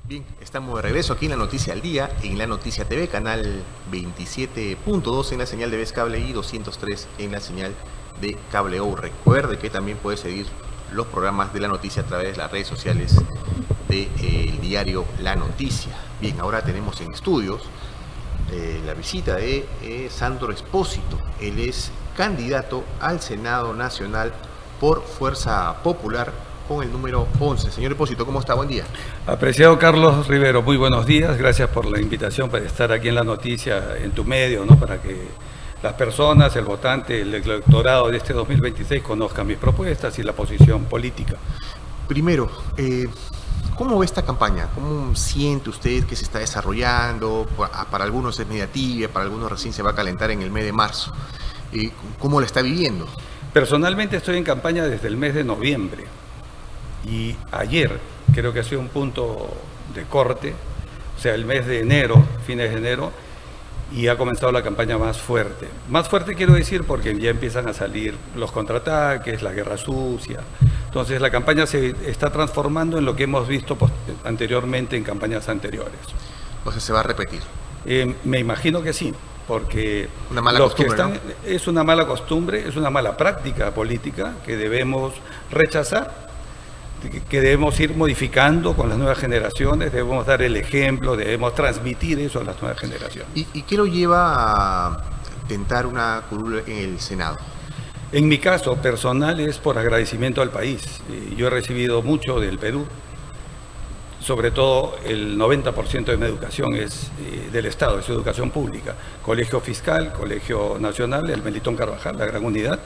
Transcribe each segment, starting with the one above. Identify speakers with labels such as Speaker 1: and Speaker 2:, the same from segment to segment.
Speaker 1: Bien, estamos de regreso aquí en La Noticia al Día, en La Noticia TV, canal 27.2 en la señal de Vez Cable y 203 en la señal de Cable O. Recuerde que también puede seguir los programas de La Noticia a través de las redes sociales del diario La Noticia. Bien, ahora tenemos en estudios la visita de Sandro Espósito. Él es candidato al Senado Nacional por Fuerza Popular con el número 11. Señor Espósito, ¿cómo está? Buen día.
Speaker 2: Apreciado Carlos Rivero, muy buenos días. Gracias por la invitación para estar aquí en La Noticia, en tu medio, ¿no? Para que las personas, el votante, el electorado de este 2026 conozcan mis propuestas y la posición política.
Speaker 1: Primero, ¿cómo ve esta campaña? ¿Cómo siente usted que se está desarrollando? Para algunos es media tibia, para algunos recién se va a calentar en el mes de marzo. ¿Cómo la está viviendo?
Speaker 2: Personalmente estoy en campaña desde el mes de noviembre y ayer creo que ha sido un punto de corte, o sea, el mes de enero, fines de enero, y ha comenzado la campaña más fuerte. Más fuerte quiero decir porque ya empiezan a salir los contraataques, la guerra sucia. Entonces la campaña se está transformando en lo que hemos visto anteriormente en campañas anteriores.
Speaker 1: O sea, ¿se va a repetir?
Speaker 2: Me imagino que sí, porque
Speaker 1: una mala costumbre, ¿no?
Speaker 2: Es una mala costumbre, es una mala práctica política que debemos rechazar, que debemos ir modificando con las nuevas generaciones, debemos dar el ejemplo, debemos transmitir eso a las nuevas generaciones.
Speaker 1: ¿Y qué lo lleva a tentar una curul en el Senado?
Speaker 2: En mi caso personal es por agradecimiento al país. Yo he recibido mucho del Perú, sobre todo el 90% de mi educación es del Estado, es educación pública. Colegio Fiscal, Colegio Nacional, el Melitón Carvajal, la Gran Unidad,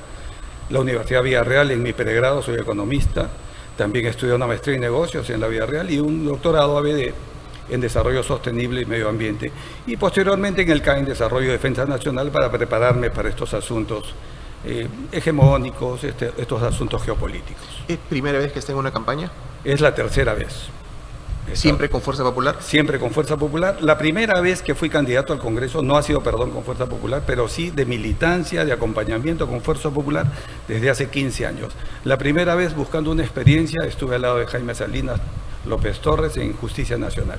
Speaker 2: la Universidad Villarreal, en mi pregrado soy economista. También estudié una maestría en negocios en la Villarreal y un doctorado ABD en desarrollo sostenible y medio ambiente. Y posteriormente en el CAE en desarrollo y defensa nacional para prepararme para estos asuntos hegemónicos, estos asuntos geopolíticos.
Speaker 1: ¿Es primera vez que está en una campaña?
Speaker 2: Es la tercera vez.
Speaker 1: ¿Siempre con Fuerza Popular?
Speaker 2: Siempre con Fuerza Popular. La primera vez que fui candidato al Congreso no ha sido, con Fuerza Popular, pero sí de militancia, de acompañamiento con Fuerza Popular desde hace 15 años. La primera vez buscando una experiencia estuve al lado de Jaime Salinas López Torres en Justicia Nacional.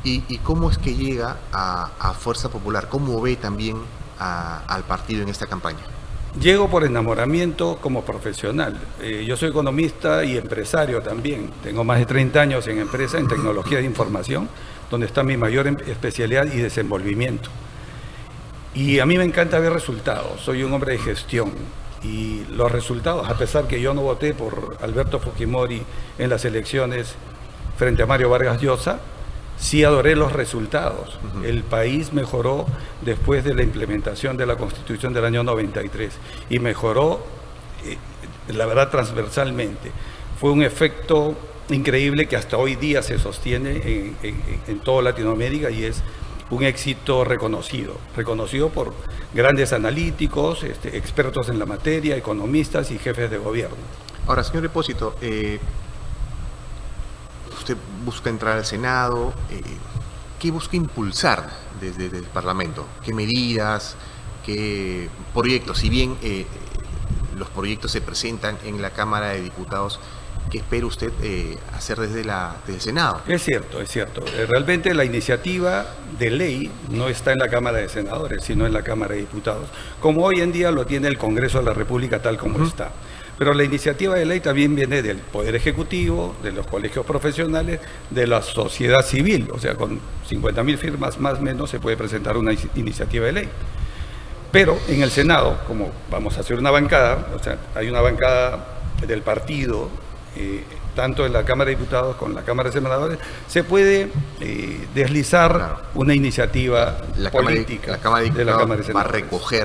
Speaker 1: ¿Y cómo es que llega a Fuerza Popular? ¿Cómo ve también al partido en esta campaña?
Speaker 2: Llego por enamoramiento como profesional. Yo soy economista y empresario también. Tengo más de 30 años en empresa, en tecnología de información, donde está mi mayor especialidad y desenvolvimiento. Y a mí me encanta ver resultados. Soy un hombre de gestión. Y los resultados, a pesar que yo no voté por Alberto Fujimori en las elecciones frente a Mario Vargas Llosa, sí adoré los resultados. El país mejoró después de la implementación de la Constitución del año 93 y mejoró, la verdad, transversalmente. Fue un efecto increíble que hasta hoy día se sostiene en toda Latinoamérica y es un éxito reconocido por grandes analíticos, expertos en la materia, economistas y jefes de gobierno.
Speaker 1: Ahora, señor Espósito, usted busca entrar al Senado, ¿qué busca impulsar desde el Parlamento? ¿Qué medidas, qué proyectos? Si bien los proyectos se presentan en la Cámara de Diputados, ¿qué espera usted hacer desde el Senado?
Speaker 2: Es cierto. Realmente la iniciativa de ley no está en la Cámara de Senadores, sino en la Cámara de Diputados, como hoy en día lo tiene el Congreso de la República tal como está. Pero la iniciativa de ley también viene del Poder Ejecutivo, de los colegios profesionales, de la sociedad civil. O sea, con 50.000 firmas más o menos se puede presentar una iniciativa de ley. Pero en el Senado, como vamos a hacer una bancada, o sea, hay una bancada del partido, tanto en la Cámara de Diputados como en la Cámara de Senadores, se puede deslizar una iniciativa política.
Speaker 1: La Cámara de Diputados va a recoge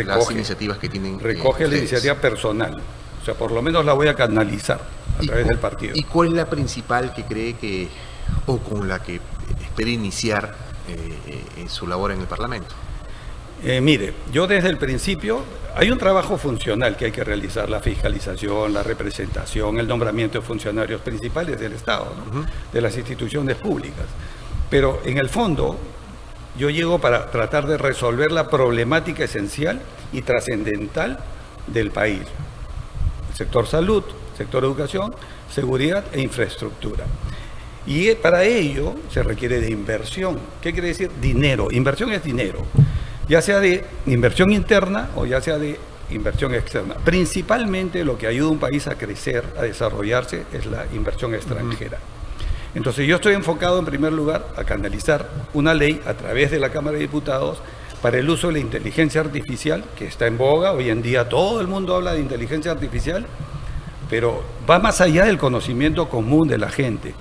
Speaker 1: las iniciativas que tienen.
Speaker 2: Recoge la iniciativa personal. O sea, por lo menos la voy a canalizar a través del partido.
Speaker 1: ¿Y cuál es la principal que cree o con la que espera iniciar su labor en el Parlamento?
Speaker 2: Mire, yo desde el principio, hay un trabajo funcional que hay que realizar, la fiscalización, la representación, el nombramiento de funcionarios principales del Estado, ¿no? De las instituciones públicas. Pero en el fondo, yo llego para tratar de resolver la problemática esencial y trascendental del país. Sector salud, sector educación, seguridad e infraestructura. Y para ello se requiere de inversión. ¿Qué quiere decir? Dinero. Inversión es dinero, ya sea de inversión interna o ya sea de inversión externa. Principalmente lo que ayuda a un país a crecer, a desarrollarse, es la inversión extranjera. Entonces yo estoy enfocado en primer lugar a canalizar una ley a través de la Cámara de Diputados para el uso de la inteligencia artificial, que está en boga. Hoy en día todo el mundo habla de inteligencia artificial, pero va más allá del conocimiento común de la gente.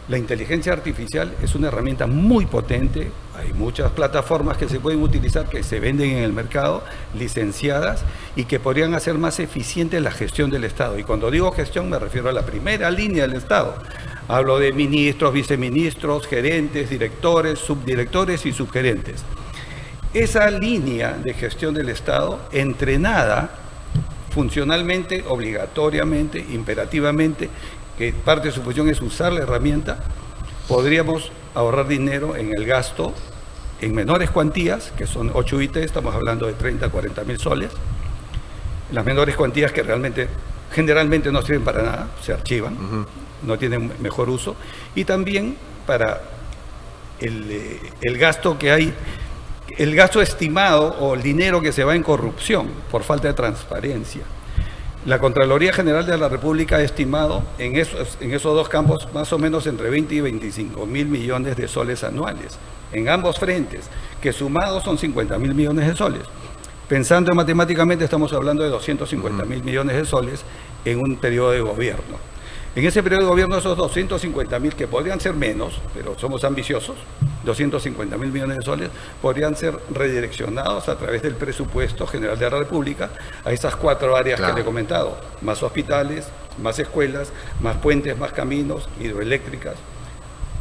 Speaker 2: La inteligencia artificial es una herramienta muy potente. Hay muchas plataformas que se pueden utilizar, que se venden en el mercado, licenciadas, y que podrían hacer más eficiente la gestión del Estado. Y cuando digo gestión me refiero a la primera línea del Estado. Hablo de ministros, viceministros, gerentes, directores, subdirectores y subgerentes. Esa línea de gestión del Estado, entrenada funcionalmente, obligatoriamente, imperativamente, que parte de su función es usar la herramienta, podríamos ahorrar dinero en el gasto en menores cuantías, que son 8 UIT, estamos hablando de 30, 40 mil soles. Las menores cuantías que generalmente no sirven para nada, se archivan, no tienen mejor uso. Y también para el gasto que hay, el gasto estimado o el dinero que se va en corrupción por falta de transparencia. La Contraloría General de la República ha estimado en esos dos campos más o menos entre 20 y 25 mil millones de soles anuales, en ambos frentes, que sumados son 50 mil millones de soles. Pensando matemáticamente, estamos hablando de 250 mil millones de soles en un periodo de gobierno. En ese periodo de gobierno, esos 250 mil, que podrían ser menos, pero somos ambiciosos, 250 mil millones de soles, podrían ser redireccionados a través del presupuesto general de la República a esas 4 áreas que le he comentado: más hospitales, más escuelas, más puentes, más caminos, hidroeléctricas,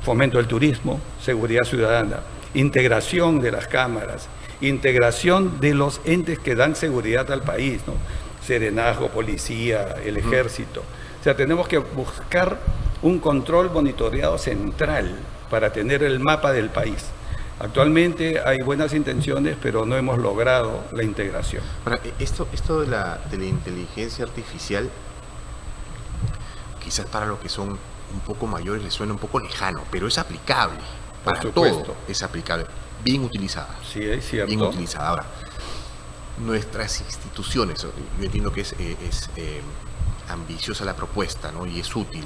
Speaker 2: fomento del turismo, seguridad ciudadana, integración de las cámaras, integración de los entes que dan seguridad al país, ¿no? Serenazgo, policía, el ejército. O sea, tenemos que buscar un control monitoreado central para tener el mapa del país. Actualmente hay buenas intenciones, pero no hemos logrado la integración.
Speaker 1: Ahora, esto de la inteligencia artificial, quizás para los que son un poco mayores les suena un poco lejano, pero es aplicable. Para todo es aplicable. Bien utilizada.
Speaker 2: Sí, es cierto.
Speaker 1: Bien utilizada. Ahora, nuestras instituciones, yo entiendo que es ambiciosa la propuesta, ¿no? Y es útil,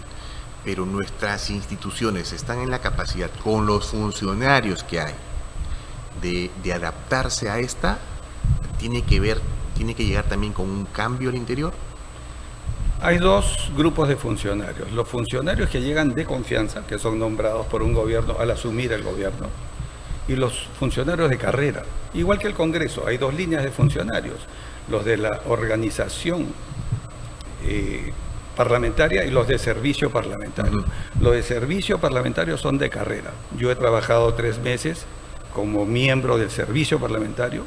Speaker 1: pero nuestras instituciones están en la capacidad, con los funcionarios que hay, de adaptarse a esta. Tiene que llegar también con un cambio al interior.
Speaker 2: Hay dos grupos de funcionarios: los funcionarios que llegan de confianza, que son nombrados por un gobierno al asumir el gobierno, y los funcionarios de carrera. Igual que el Congreso, hay 2 líneas de funcionarios: los de la organización parlamentaria y los de servicio parlamentario. Los de servicio parlamentario son de carrera. Yo he trabajado 3 meses como miembro del servicio parlamentario,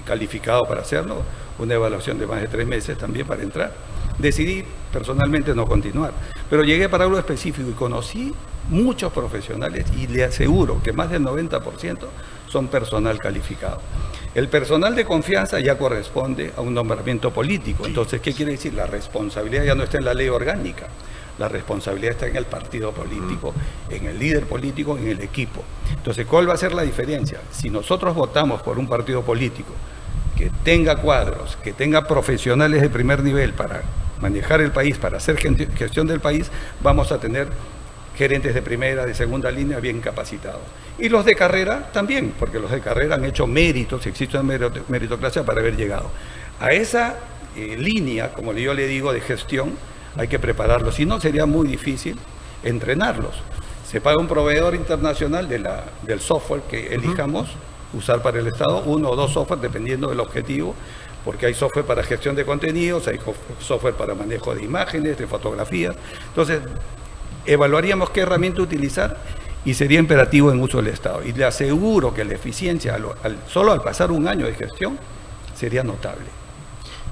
Speaker 2: calificado para hacerlo, una evaluación de más de 3 meses también para entrar. Decidí personalmente no continuar, pero llegué para algo específico y conocí muchos profesionales, y le aseguro que más del 90% son personal calificado. El personal de confianza ya corresponde a un nombramiento político. Entonces, ¿qué quiere decir? La responsabilidad ya no está en la ley orgánica. La responsabilidad está en el partido político, en el líder político, en el equipo. Entonces, ¿cuál va a ser la diferencia? Si nosotros votamos por un partido político que tenga cuadros, que tenga profesionales de primer nivel para manejar el país, para hacer gestión del país, vamos a tener gerentes de primera, de segunda línea bien capacitados. Y los de carrera también, porque los de carrera han hecho méritos, existe una meritocracia para haber llegado. A esa línea, como yo le digo, de gestión, hay que prepararlos. Si no, sería muy difícil entrenarlos. Se paga un proveedor internacional del software que elijamos usar para el Estado, 1 o 2 software, dependiendo del objetivo, porque hay software para gestión de contenidos, hay software para manejo de imágenes, de fotografías. Entonces, evaluaríamos qué herramienta utilizar y sería imperativo en uso del Estado. Y le aseguro que la eficiencia, solo al pasar un año de gestión, sería notable.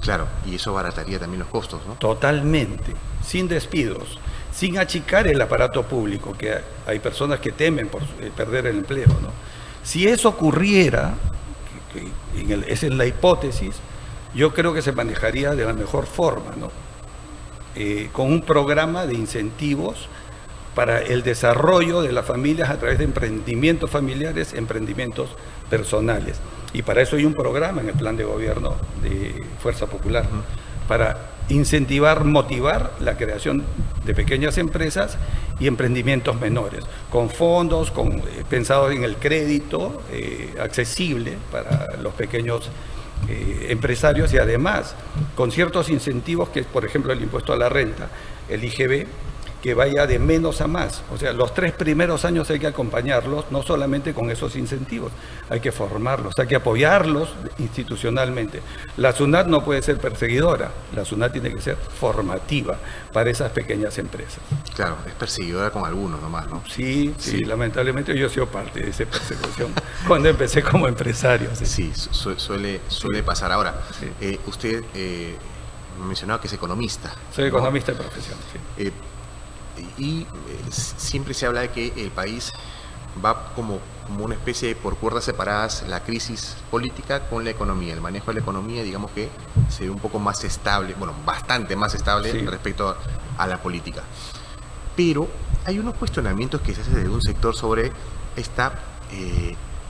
Speaker 1: Claro, y eso abarataría también los costos, ¿no?
Speaker 2: Totalmente, sin despidos, sin achicar el aparato público, que hay personas que temen por perder el empleo, ¿no? Si eso ocurriera, esa es la hipótesis, yo creo que se manejaría de la mejor forma, ¿no? Con un programa de incentivos para el desarrollo de las familias a través de emprendimientos familiares, emprendimientos personales. Y para eso hay un programa en el plan de gobierno de Fuerza Popular, para incentivar, motivar la creación de pequeñas empresas y emprendimientos menores, con fondos pensados en el crédito accesible para los pequeños empresarios, y además con ciertos incentivos, que es, por ejemplo, el impuesto a la renta, el IGB, que vaya de menos a más. O sea, los 3 primeros años hay que acompañarlos, no solamente con esos incentivos, hay que formarlos, hay que apoyarlos institucionalmente. La SUNAT no puede ser perseguidora, la SUNAT tiene que ser formativa para esas pequeñas empresas.
Speaker 1: Claro, es perseguidora con algunos nomás, ¿no?
Speaker 2: Sí, lamentablemente yo he sido parte de esa persecución cuando empecé como empresario.
Speaker 1: Sí, suele pasar. Ahora, usted mencionaba que es economista.
Speaker 2: Soy economista de profesión, sí.
Speaker 1: Siempre se habla de que el país va como una especie de por cuerdas separadas, la crisis política con la economía. El manejo de la economía, digamos que se ve un poco más estable, bueno, bastante más estable respecto a la política. Pero hay unos cuestionamientos que se hacen desde un sector sobre esta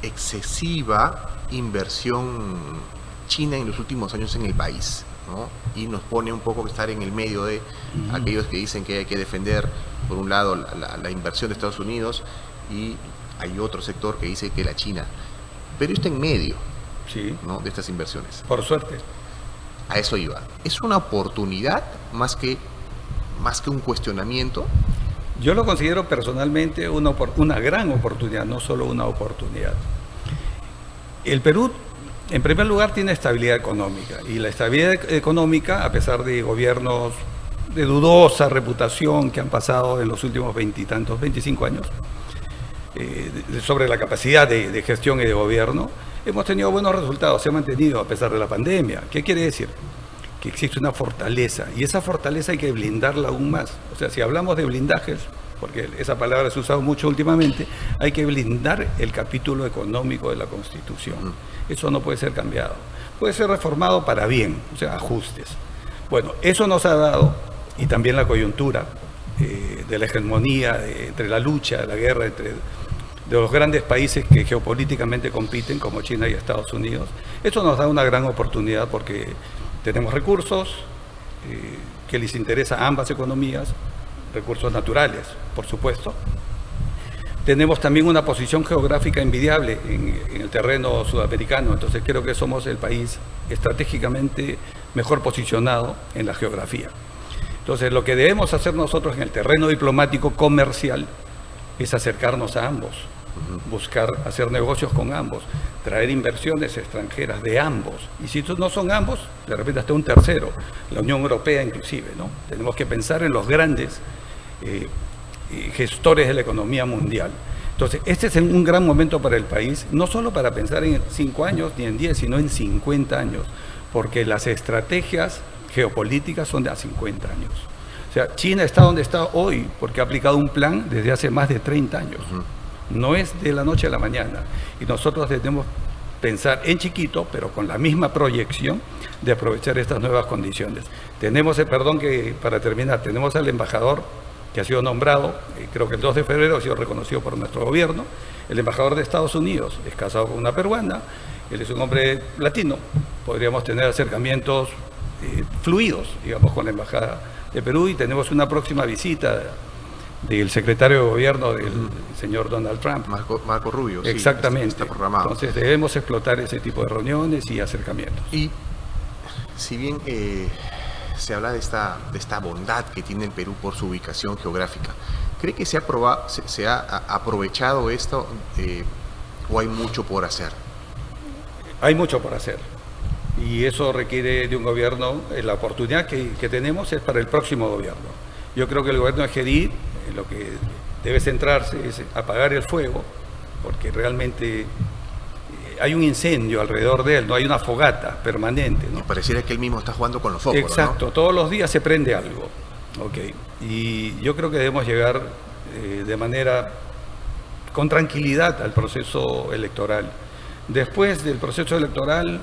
Speaker 1: excesiva inversión china en los últimos años en el país, ¿no? Y nos pone un poco que estar en el medio de aquellos que dicen que hay que defender, por un lado, la inversión de Estados Unidos, y hay otro sector que dice que la China. Pero está en medio, ¿no?, de estas inversiones.
Speaker 2: Por suerte.
Speaker 1: A eso iba. ¿Es una oportunidad más que un cuestionamiento?
Speaker 2: Yo lo considero personalmente una gran oportunidad, no solo una oportunidad. El Perú, en primer lugar, tiene estabilidad económica, y la estabilidad económica, a pesar de gobiernos de dudosa reputación que han pasado en los últimos 25 años, sobre la capacidad de gestión y de gobierno, hemos tenido buenos resultados, se ha mantenido a pesar de la pandemia. ¿Qué quiere decir? Que existe una fortaleza, y esa fortaleza hay que blindarla aún más. O sea, si hablamos de blindajes, porque esa palabra se ha usado mucho últimamente, hay que blindar el capítulo económico de la Constitución. Eso no puede ser cambiado. Puede ser reformado para bien, o sea, ajustes. Bueno, eso nos ha dado, y también la coyuntura de la hegemonía, entre la lucha, la guerra de los grandes países que geopolíticamente compiten, como China y Estados Unidos. Eso nos da una gran oportunidad porque tenemos recursos que les interesa a ambas economías, recursos naturales, por supuesto. Tenemos también una posición geográfica envidiable en el terreno sudamericano, entonces creo que somos el país estratégicamente mejor posicionado en la geografía. Entonces, lo que debemos hacer nosotros en el terreno diplomático comercial es acercarnos a ambos, buscar hacer negocios con ambos, traer inversiones extranjeras de ambos. Y si no son ambos, de repente hasta un tercero, la Unión Europea inclusive, ¿no? Tenemos que pensar en los grandes gestores de la economía mundial. Entonces, este es un gran momento para el país, no solo para pensar en 5 años ni en 10, sino en 50 años, porque las estrategias geopolíticas son de a 50 años. O sea, China está donde está hoy porque ha aplicado un plan desde hace más de 30 años. No es de la noche a la mañana. Y nosotros debemos pensar en chiquito, pero con la misma proyección de aprovechar estas nuevas condiciones. Tenemos, para terminar, tenemos al embajador que ha sido nombrado, creo que el 2 de febrero ha sido reconocido por nuestro gobierno, el embajador de Estados Unidos, es casado con una peruana, él es un hombre latino, podríamos tener acercamientos fluidos, digamos, con la Embajada de Perú, y tenemos una próxima visita del secretario de gobierno del señor Donald Trump.
Speaker 1: Marco Rubio.
Speaker 2: Exactamente.
Speaker 1: Sí, está programado.
Speaker 2: Entonces debemos explotar ese tipo de reuniones y acercamientos.
Speaker 1: Y si bien se habla de esta bondad que tiene el Perú por su ubicación geográfica, ¿cree que se ha aprovechado esto o hay mucho por hacer?
Speaker 2: Hay mucho por hacer. Y eso requiere de un gobierno. La oportunidad que tenemos es para el próximo gobierno. Yo creo que el gobierno de GEDI lo que debe centrarse es apagar el fuego, porque realmente hay un incendio alrededor de él, no hay una fogata permanente, ¿no?
Speaker 1: Y pareciera que él mismo está jugando con los focos.
Speaker 2: Exacto, ¿no? Todos los días se prende algo. Okay. Y yo creo que debemos llegar con tranquilidad al proceso electoral. Después del proceso electoral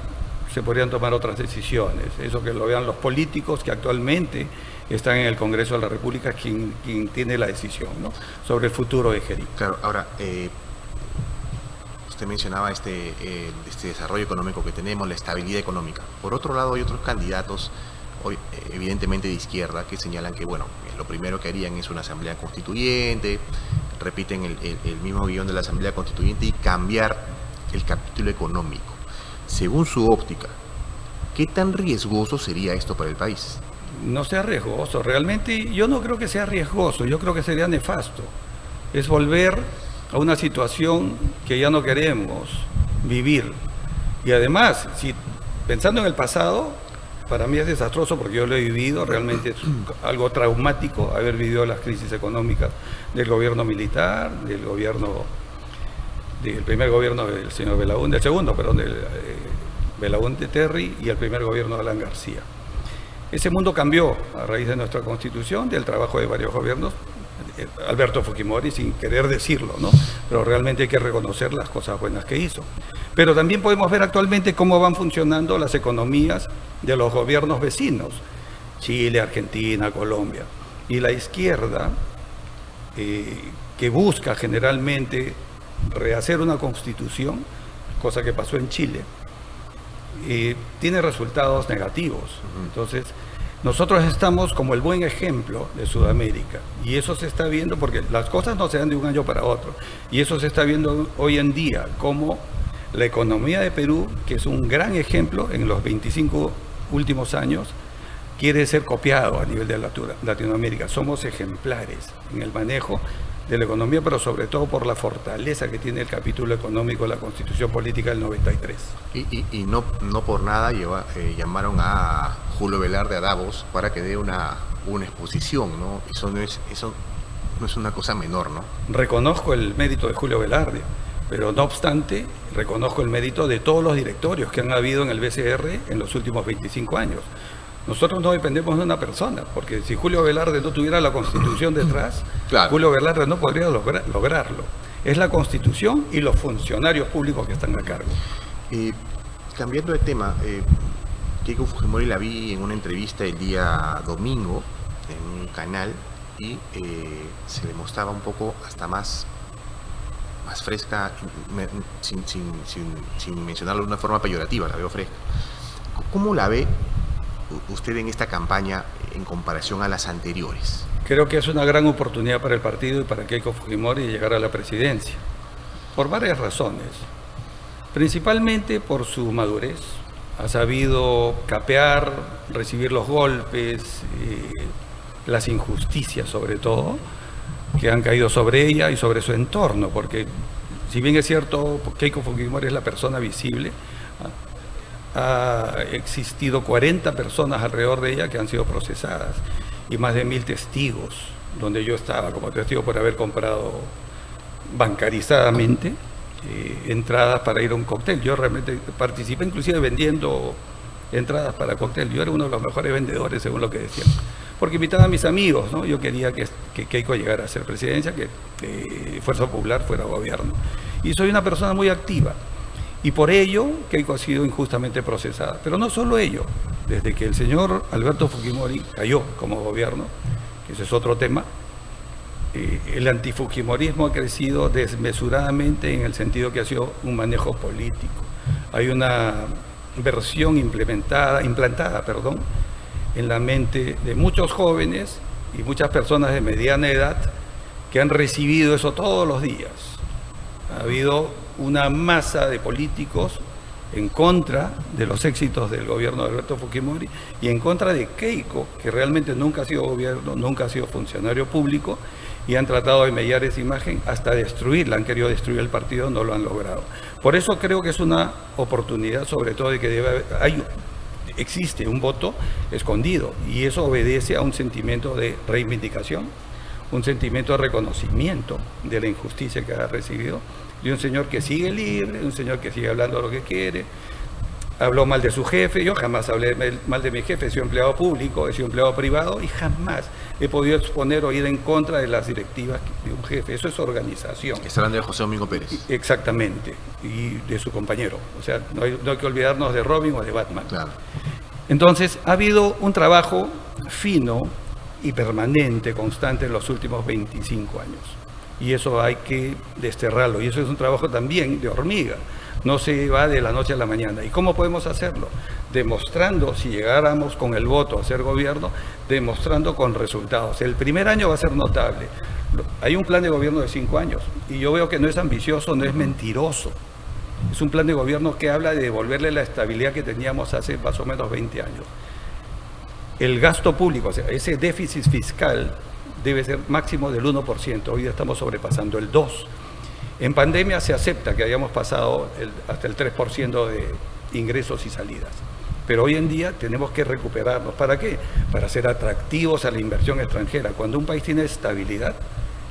Speaker 2: se podrían tomar otras decisiones. Eso que lo vean los políticos que actualmente están en el Congreso de la República, quien tiene la decisión, ¿no?, sobre el futuro de Jeri.
Speaker 1: Claro, ahora, usted mencionaba este desarrollo económico que tenemos, la estabilidad económica. Por otro lado, hay otros candidatos, hoy, evidentemente de izquierda, que señalan que, bueno, lo primero que harían es una asamblea constituyente, repiten el mismo guión de la asamblea constituyente y cambiar el capítulo económico. Según su óptica, ¿qué tan riesgoso sería esto para el país?
Speaker 2: No sea riesgoso, realmente yo no creo que sea riesgoso, yo creo que sería nefasto. Es volver a una situación que ya no queremos vivir. Y además, si pensando en el pasado, para mí es desastroso porque yo lo he vivido, realmente es algo traumático haber vivido las crisis económicas del gobierno militar, del primer gobierno del señor Belaúnde, del segundo, perdón, del Belaúnde Terry, y el primer gobierno de Alan García. Ese mundo cambió a raíz de nuestra Constitución, del trabajo de varios gobiernos, Alberto Fujimori, sin querer decirlo, ¿no?, pero realmente hay que reconocer las cosas buenas que hizo. Pero también podemos ver actualmente cómo van funcionando las economías de los gobiernos vecinos, Chile, Argentina, Colombia. Y la izquierda, que busca generalmente rehacer una constitución, cosa que pasó en Chile, tiene resultados negativos. Entonces, nosotros estamos como el buen ejemplo de Sudamérica, y eso se está viendo porque las cosas no se dan de un año para otro, y eso se está viendo hoy en día, como la economía de Perú, que es un gran ejemplo en los 25 últimos años, quiere ser copiado a nivel de Latinoamérica. Somos ejemplares en el manejo de la economía, pero sobre todo por la fortaleza que tiene el capítulo económico de la Constitución Política del 93.
Speaker 1: Y no por nada llamaron a Julio Velarde a Davos para que dé una exposición, ¿no? Eso no es una cosa menor, ¿no?
Speaker 2: Reconozco el mérito de Julio Velarde, pero no obstante, reconozco el mérito de todos los directorios que han habido en el BCR en los últimos 25 años. Nosotros no dependemos de una persona, porque si Julio Velarde no tuviera la Constitución detrás, claro, Julio Velarde no podría lograrlo. Es la Constitución y los funcionarios públicos que están a cargo.
Speaker 1: Cambiando de tema, Keiko Fujimori la vi en una entrevista el día domingo en un canal y se le mostraba un poco hasta más fresca, sin mencionarlo de una forma peyorativa, la veo fresca. ¿Cómo la ve usted en esta campaña en comparación a las anteriores?
Speaker 2: Creo que es una gran oportunidad para el partido y para Keiko Fujimori de llegar a la presidencia, por varias razones. Principalmente por su madurez. Ha sabido capear, recibir los golpes, las injusticias sobre todo, que han caído sobre ella y sobre su entorno, porque si bien es cierto, Keiko Fujimori es la persona visible, ha existido 40 personas alrededor de ella que han sido procesadas y más de 1000 testigos, donde yo estaba como testigo por haber comprado bancarizadamente entradas para ir a un cóctel. Yo realmente participé inclusive vendiendo entradas para cóctel. Yo era uno de los mejores vendedores según lo que decían, porque invitaba a mis amigos, ¿no? Yo quería que Keiko llegara a ser presidencia, que Fuerza Popular fuera gobierno, y soy una persona muy activa. Y por ello, Keiko ha sido injustamente procesada. Pero no solo ello. Desde que el señor Alberto Fujimori cayó como gobierno, que ese es otro tema, el antifujimorismo ha crecido desmesuradamente en el sentido que ha sido un manejo político. Hay una versión implantada, en la mente de muchos jóvenes y muchas personas de mediana edad que han recibido eso todos los días. Ha habido una masa de políticos en contra de los éxitos del gobierno de Alberto Fujimori y en contra de Keiko, que realmente nunca ha sido gobierno, nunca ha sido funcionario público, y han tratado de mellar esa imagen hasta destruirla, han querido destruir el partido, no lo han logrado. Por eso creo que es una oportunidad, sobre todo, de que existe un voto escondido, y eso obedece a un sentimiento de reivindicación, un sentimiento de reconocimiento de la injusticia que ha recibido, de un señor que sigue libre, un señor que sigue hablando lo que quiere. habló mal de su jefe. Yo jamás hablé mal de mi jefe, he sido empleado público, he sido empleado privado y jamás he podido exponer o ir en contra de las directivas de un jefe. Eso es organización.
Speaker 1: Está hablando de José Domingo Pérez.
Speaker 2: Exactamente, y de su compañero. O sea, no hay que olvidarnos de Robin o de Batman.
Speaker 1: Claro.
Speaker 2: Entonces, ha habido un trabajo fino y permanente, constante en los últimos 25 años. Y eso hay que desterrarlo. Y eso es un trabajo también de hormiga. No se va de la noche a la mañana. ¿Y cómo podemos hacerlo? Demostrando, si llegáramos con el voto a ser gobierno, demostrando con resultados. El primer año va a ser notable. Hay un plan de gobierno de 5 años y yo veo que no es ambicioso, no es mentiroso. Es un plan de gobierno que habla de devolverle la estabilidad que teníamos hace más o menos 20 años. El gasto público, o sea, ese déficit fiscal debe ser máximo del 1%. Hoy ya estamos sobrepasando el 2%. En pandemia se acepta que hayamos pasado hasta el 3% de ingresos y salidas. Pero hoy en día tenemos que recuperarnos. ¿Para qué? Para ser atractivos a la inversión extranjera. Cuando un país tiene estabilidad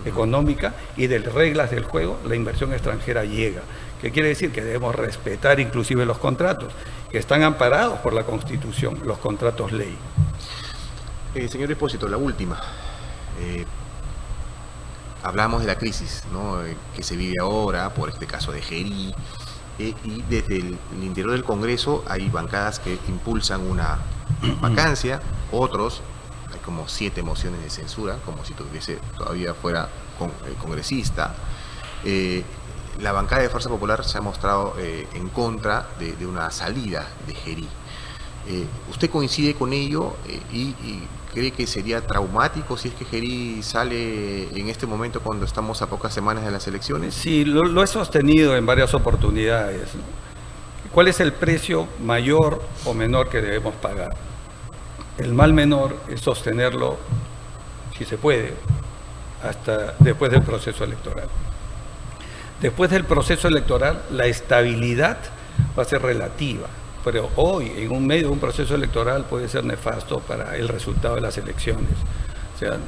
Speaker 2: económica y de reglas del juego, la inversión extranjera llega. ¿Qué quiere decir? Que debemos respetar inclusive los contratos, que están amparados por la Constitución, los contratos ley.
Speaker 1: Señor Expósito, la última. Hablamos de la crisis, ¿no?, que se vive ahora por este caso de Gerí, y desde el interior del Congreso hay bancadas que impulsan una vacancia, otros, hay como 7 mociones de censura, como si todavía fuera congresista. La bancada de Fuerza Popular se ha mostrado en contra de una salida de Gerí. ¿Usted coincide con ello y cree que sería traumático si es que Gerí sale en este momento cuando estamos a pocas semanas de las elecciones?
Speaker 2: Sí, lo he sostenido en varias oportunidades, ¿no? ¿Cuál es el precio mayor o menor que debemos pagar? El mal menor es sostenerlo, si se puede, hasta después del proceso electoral. Después del proceso electoral, la estabilidad va a ser relativa. Pero hoy, en un medio de un proceso electoral, puede ser nefasto para el resultado de las elecciones. O sea,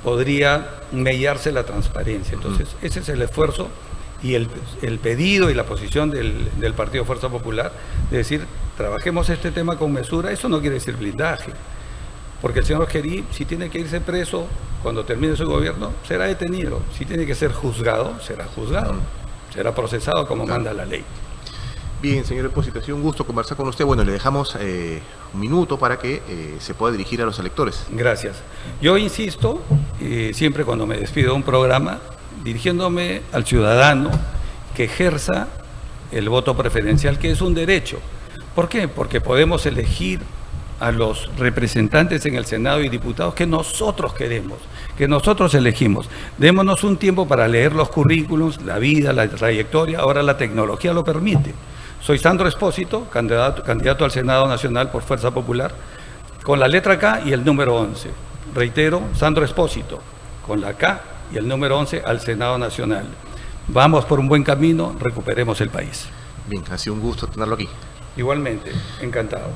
Speaker 2: podría mellarse la transparencia. Entonces, ese es el esfuerzo y el pedido y la posición del Partido Fuerza Popular de decir, trabajemos este tema con mesura. Eso no quiere decir blindaje, porque el señor Gerí, si tiene que irse preso cuando termine su gobierno, será detenido. Si tiene que ser juzgado, será juzgado. Será procesado como manda la ley.
Speaker 1: Bien, señor Expósito, ha sido un gusto conversar con usted. Bueno, le dejamos un minuto para que se pueda dirigir a los electores.
Speaker 2: Gracias. Yo insisto, siempre cuando me despido de un programa, dirigiéndome al ciudadano que ejerza el voto preferencial, que es un derecho. ¿Por qué? Porque podemos elegir a los representantes en el Senado y diputados que nosotros queremos, que nosotros elegimos. Démonos un tiempo para leer los currículums, la vida, la trayectoria. Ahora la tecnología lo permite. Soy Sandro Expósito, candidato al Senado Nacional por Fuerza Popular, con la letra K y el número 11. Reitero, Sandro Expósito, con la K y el número 11 al Senado Nacional. Vamos por un buen camino, recuperemos el país.
Speaker 1: Bien, ha sido un gusto tenerlo aquí.
Speaker 2: Igualmente, encantado.